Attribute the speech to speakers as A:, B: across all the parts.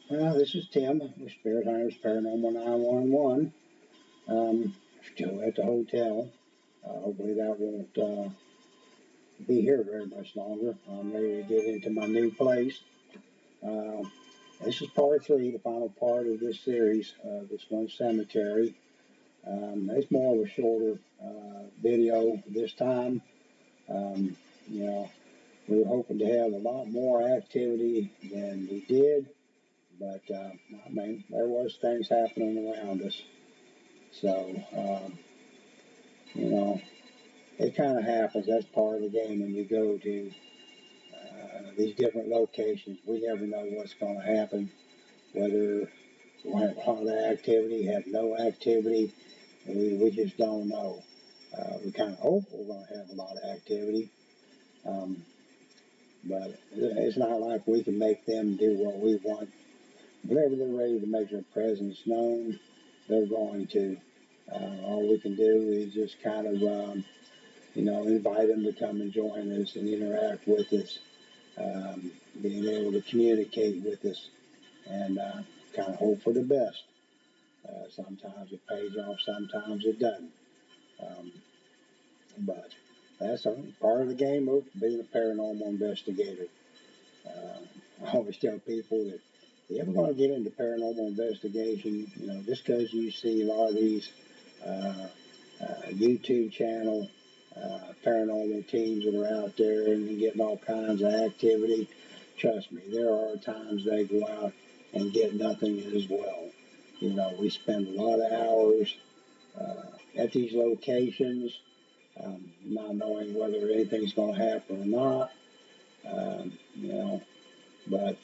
A: This is Tim with Spirit Hunters Paranormal 911. Still at the hotel. Hopefully that won't be here very much longer. I'm ready to get into my new place. Uh, this is part three, the final part of this series, this one cemetery. It's more of a shorter video this time. Um, you know, we were hoping to have a lot more activity than we did, but I mean, there was things happening around us. So, you know, it kind of happens. That's part of the game when you go to these different locations. We never know what's going to happen, whether we'll have a lot of activity, have no activity. We just don't know. We kind of hope we're going to have a lot of activity, um, but it's not like we can make them do what we want. Whenever they're ready to make their presence known, they're going to. All we can do is just kind of invite them to come and join us and interact with us, being able to communicate with us, and kind of hope for the best. Sometimes it pays off, sometimes it doesn't. Um, but that's part of the game of being a paranormal investigator. I always tell people that if you ever want to get into paranormal investigation, just because you see a lot of these uh, YouTube channel paranormal teams that are out there and getting all kinds of activity. Trust me, there are times they go out and get nothing as well. We spend a lot of hours at these locations, not knowing whether anything's going to happen or not. Um, you know, but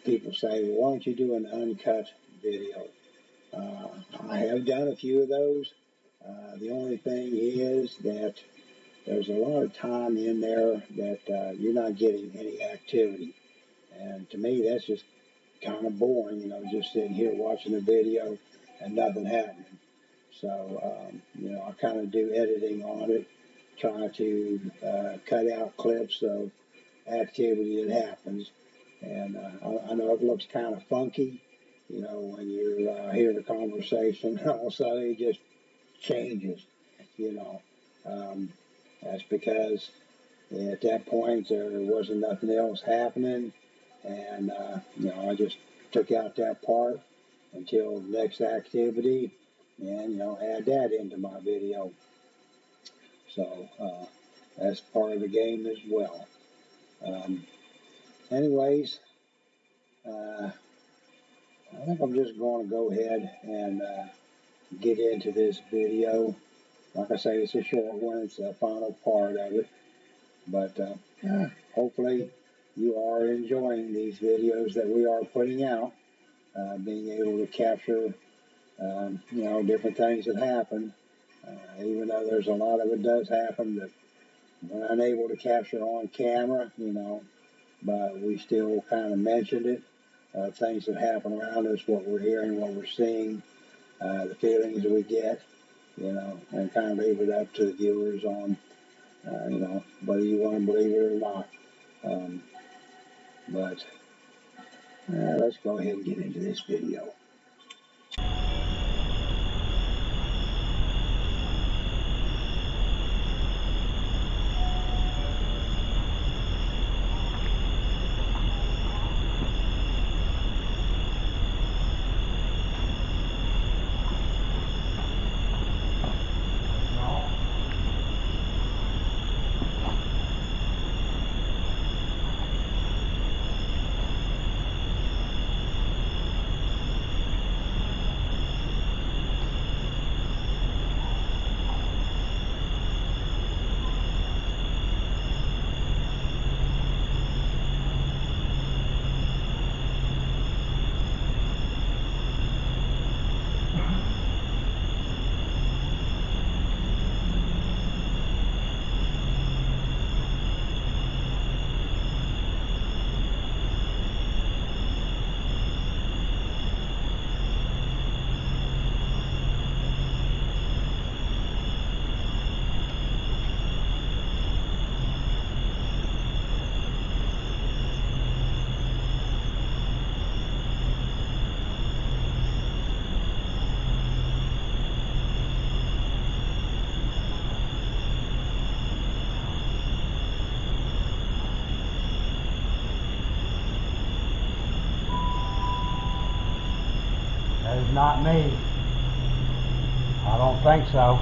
A: people say, well, why don't you do an uncut video? I have done a few of those. The only thing is that there's a lot of time in there that you're not getting any activity. And to me, that's just kind of boring, just sitting here watching a video and nothing happening. So, I kind of do editing on it, try to cut out clips of activity that happens. And I know it looks kind of funky, when you're hearing a conversation, all of a sudden it just changes, you know. Um, that's because at that point there wasn't nothing else happening, and I just took out that part until next activity, and add that into my video. So that's part of the game as well. Um, anyways, uh, I think I'm just going to go ahead and get into this video. Like I say, it's a short one. It's the final part of it. But hopefully you are enjoying these videos that we are putting out, being able to capture, different things that happen. Even though there's a lot of it does happen that we're unable to capture on camera, but we still kind of mentioned it. Things that happen around us, what we're hearing, what we're seeing, the feelings that we get, and kind of leave it up to the viewers on, whether you want to believe it or not. Um, but let's go ahead and get into this video. was not me. I don't think so.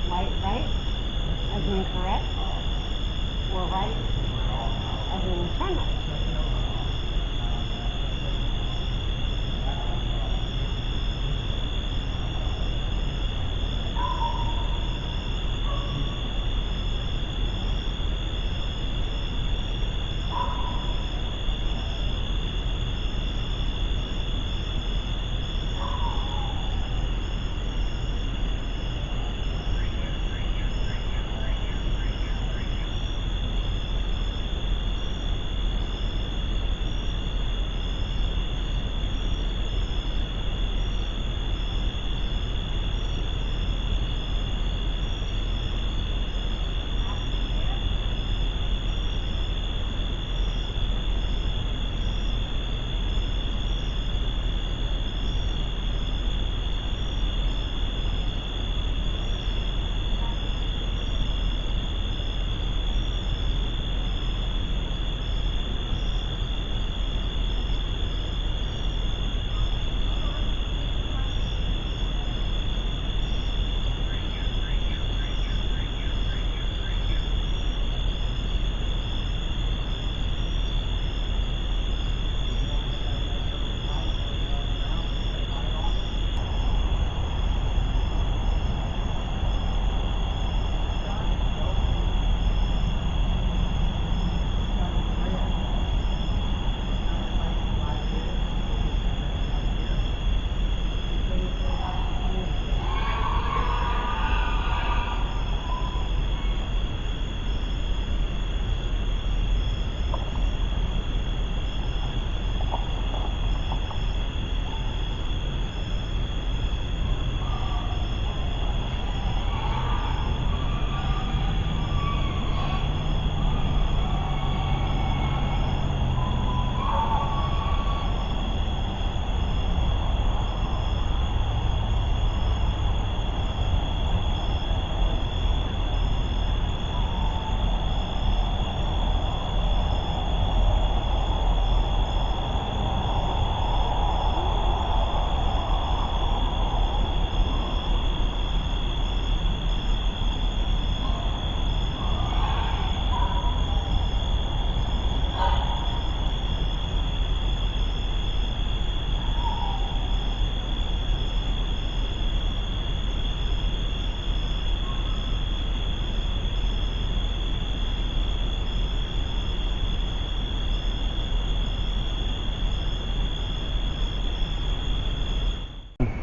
B: Right, as in correct, or right, as in turn right.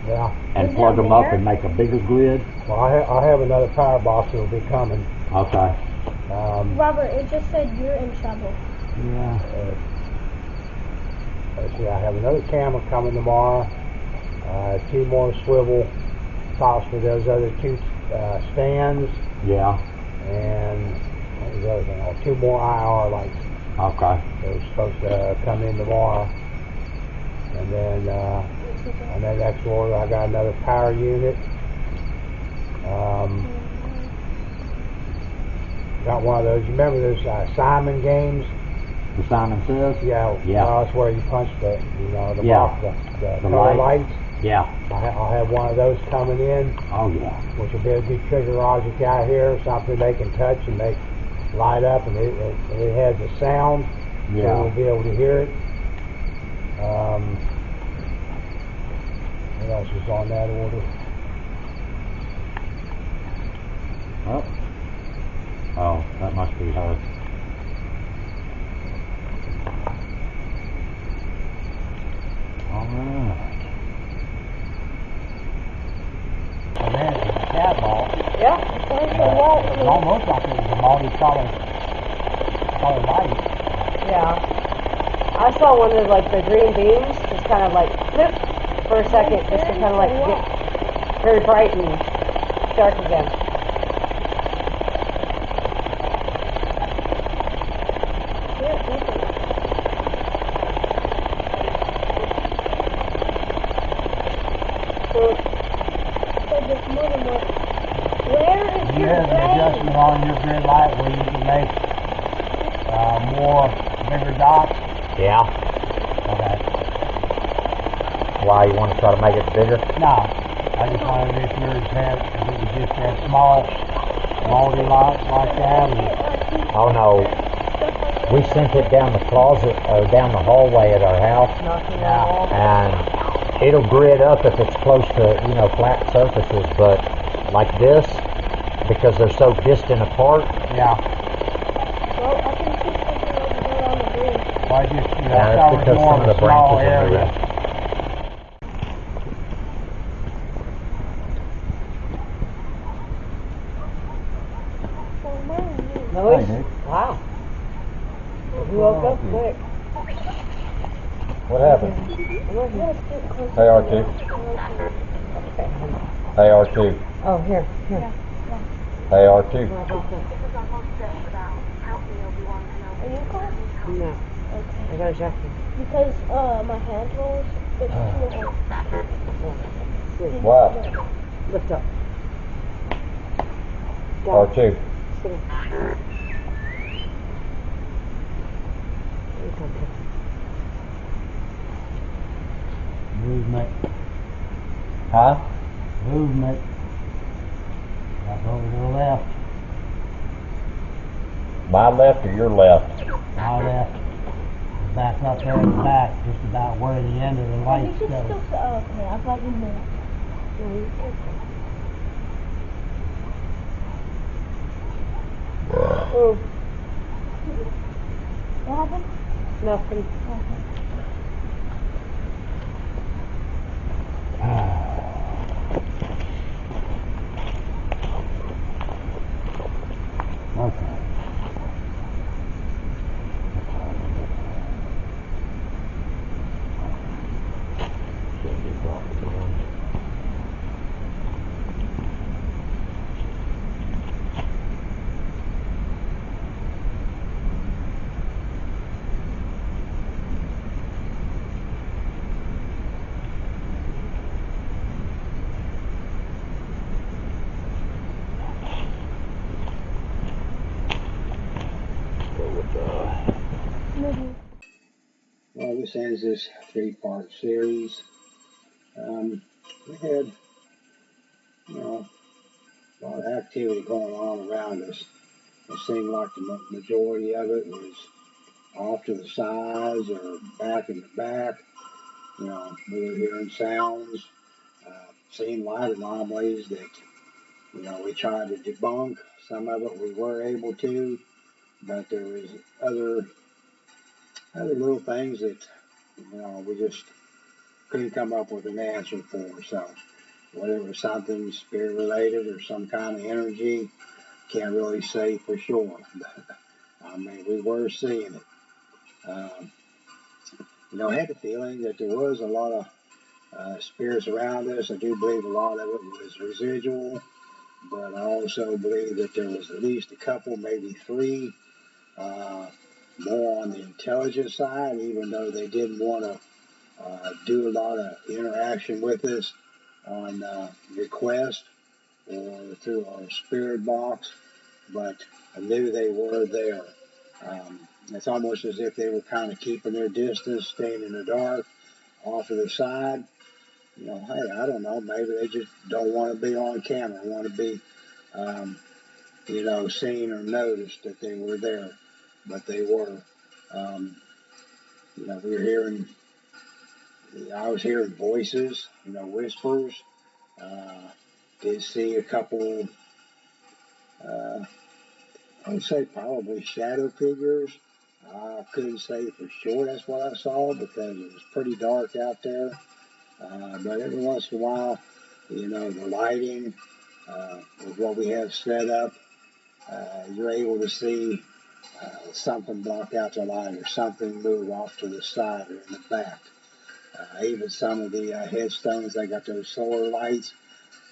C: Yeah.
D: And plug them up and make a bigger grid?
C: Well, I have another power box that will be coming.
D: Okay.
B: Robert, it just said you're in trouble.
D: Yeah.
C: Let's see, I have another camera coming tomorrow. 2 more swivel tops for those other 2 stands.
D: Yeah.
C: And what was the other thing? Oh, 2 more IR lights.
D: Okay.
C: They're supposed to come in tomorrow. And then on that next order, I got another power unit. Got one of those. You remember those Simon games?
D: The Simon Says?
C: Yeah.
D: Yeah.
C: That's where you punch the
D: Yeah.
C: box, the
D: The
C: color
D: light.
C: lights.
D: Yeah.
C: I'll have one of those coming in,
D: Oh, yeah.
C: which will be a good trigger logic out here, something they can touch and make light up, and it has a sound, so
D: Yeah.
C: we'll be able to hear it. What else is on that order?
D: Oh. Oh, that must be her. Alright.
C: And then the cat ball.
B: Yeah, it's going to the wall for
C: It's
B: me.
C: almost like it was a multicolored color light.
E: Yeah. I saw one of like the green beams just kind of like flip for a second, just to kind of like get very bright and dark again.
B: Where is
C: You
B: your
C: have an
B: brain?
C: adjustment on your grid light where you can make more bigger dots.
D: Yeah.
C: Okay.
D: Why, you want to try to make it bigger?
C: No, I just wondered if yours had, if it was just that small multi light like that.
D: Oh, no. We sent it down the closet, or down the hallway at our house,
E: Knocking on the wall.
D: and it'll grid up if it's close to, flat surfaces, but like this, because they're so distant apart,
C: Yeah.
B: Well, I can see something over there on the roof.
C: Well, I just,
D: that's
C: covers
D: because
C: more
D: some
C: of
D: of
C: a
D: the
C: small
D: branches are
C: area.
D: moving.
E: Louis?
C: Hey, Nick.
E: Wow. You woke up quick.
D: What happened?
B: Hey,
D: R2. Hey, R2.
E: Oh, here.
D: Hey, R2.
E: Are
B: you cold?
E: No.
B: Okay.
E: I got a jacket.
B: Because my hand rolls, it's too hard.
D: What?
E: Lift up.
D: R2.
E: Sit down.
C: Movement.
D: Huh?
C: Movement. Up over to the left.
D: My left or your left?
C: My left. Back up there in the back, just about where the end of the
B: You
C: lights
B: can
C: go.
B: still say, okay, I thought you meant.
E: Oh,
B: What happened?
E: nothing.
C: Okay.
A: Well, this ends this 3-part series. We had, a lot of activity going on around us. It seemed like the majority of it was off to the sides or back in the back. We were hearing sounds, seeing light anomalies that, we tried to debunk. Some of it we were able to, but there was other little things that, we just couldn't come up with an answer for. So whether it was something spirit related or some kind of energy, can't really say for sure. But I mean, we were seeing it. I had the feeling that there was a lot of spirits around us. I do believe a lot of it was residual, but I also believe that there was at least a couple, maybe three, more on the intelligent side, even though they didn't want to do a lot of interaction with us on request or through our spirit box, but I knew they were there. It's almost as if they were kind of keeping their distance, staying in the dark, off to the side. Hey, I don't know, maybe they just don't want to be on camera, want to be, seen or noticed that they were there, but they were. We were hearing, I was hearing voices, whispers. Did see a couple, I would say probably shadow figures. I couldn't say for sure that's what I saw because it was pretty dark out there. But every once in a while, the lighting with what we have set up, you're able to see something block out the light or something move off to the side or in the back. Even some of the headstones, they got those solar lights.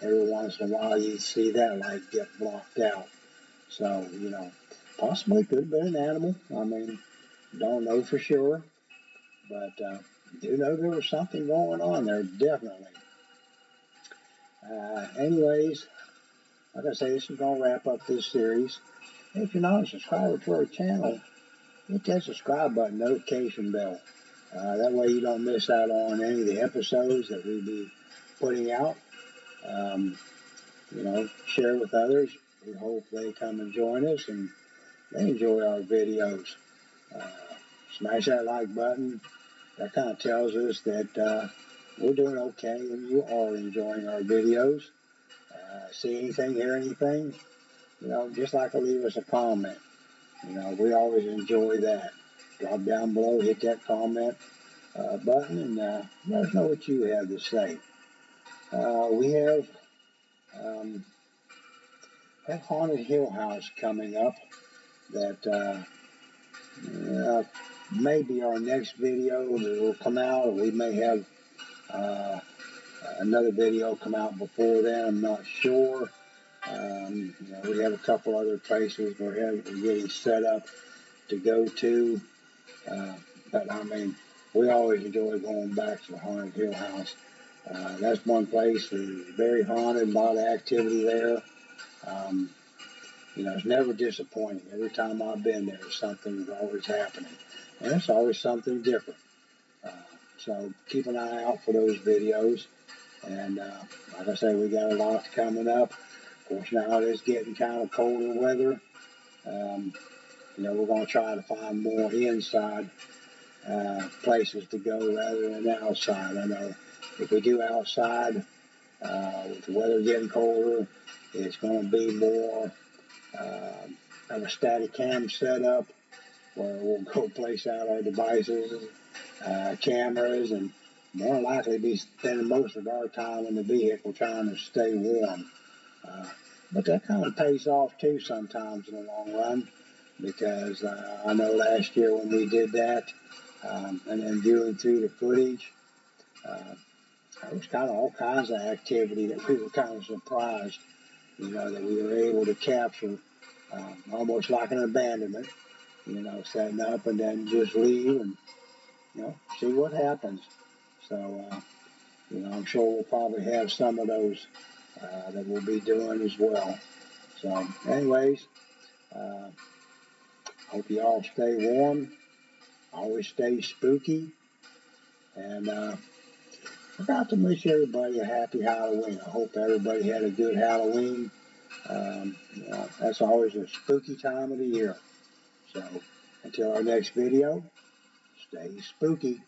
A: Every once in a while you see that light get blocked out. So, possibly could have been an animal. I mean, don't know for sure, but do know there was something going on there, definitely. Anyways, like I say, this is going to wrap up this series. If you're not a subscriber to our channel, hit that subscribe button, notification bell. That way you don't miss out on any of the episodes that we'll be putting out. Share with others. We hope they come and join us and they enjoy our videos. Smash that like button. That kind of tells us that we're doing okay and you are enjoying our videos. See anything, hear anything, just like to leave us a comment. We always enjoy that. Drop down below, hit that comment button, and let us know what you have to say. We have Haunted Hill House coming up that may be our next video that will come out, or we may have another video come out before then. I'm not sure. We have a couple other places we're getting set up to go to. But I mean, we always enjoy going back to the Haunted Hill House. That's one place that is very haunted, a lot of activity there. It's never disappointing. Every time I've been there, something's always happening. And it's always something different. So keep an eye out for those videos. And like I say, we got a lot coming up. Of course, now it is getting kind of colder weather. We're going to try to find more inside places to go rather than outside. I know if we do outside, with the weather getting colder, it's going to be more of a static cam setup where we'll go place out our devices, cameras, and more likely be spending most of our time in the vehicle trying to stay warm. But that kind of pays off too sometimes in the long run, because I know last year when we did that, and then viewing through the footage, there was kind of all kinds of activity that we were kind of surprised, that we were able to capture, almost like an abandonment, setting up and then just leave and, see what happens. So, I'm sure we'll probably have some of those that we'll be doing as well. So, anyways, hope you all stay warm, always stay spooky, and forgot to wish everybody a happy Halloween. I hope everybody had a good Halloween. That's always a spooky time of the year. So, until our next video, stay spooky.